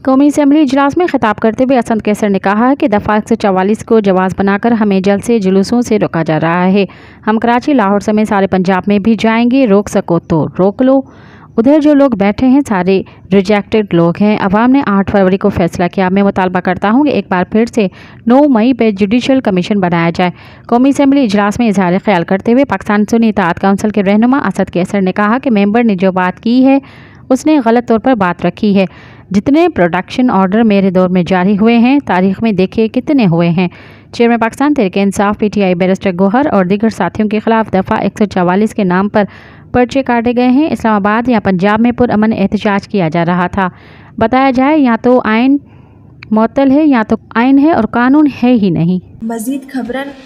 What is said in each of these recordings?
قومی اسمبلی اجلاس میں خطاب کرتے ہوئے اسد کیسر نے کہا ہے کہ دفعہ 144 کو جواز بنا کر ہمیں جلد سے جلوسوں سے روکا جا رہا ہے۔ ہم کراچی، لاہور سمیت سارے پنجاب میں بھی جائیں گے، روک سکو تو روک لو۔ ادھر جو لوگ بیٹھے ہیں سارے ریجیکٹڈ لوگ ہیں۔ عوام نے 8 فروری کو فیصلہ کیا۔ میں مطالبہ کرتا ہوں کہ ایک بار پھر سے 9 مئی پہ جوڈیشل کمیشن بنایا جائے۔ قومی اسمبلی اجلاس میں اظہار خیال کرتے ہوئے پاکستان سنی اطاعت کونسل کے رہنما اسد کیسر نے کہا کہ ممبر نے جو بات کی ہے اس نے غلط طور پر بات رکھی ہے۔ جتنے پروٹیکشن آرڈر میرے دور میں جاری ہوئے ہیں تاریخ میں دیکھے کتنے ہوئے ہیں۔ Chairman Pakistan Tehreek Insaf P T I barrister گوہر اور دیگر ساتھیوں کے خلاف دفعہ 144 کے نام پر پرچے کاٹے گئے ہیں۔ اسلام آباد یا پنجاب میں پرامن احتجاج کیا جا رہا تھا۔ بتایا جائے یا تو آئین معطل ہے یا تو آئین ہے اور قانون ہے ہی نہیں۔ مزید خبرن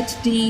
HD।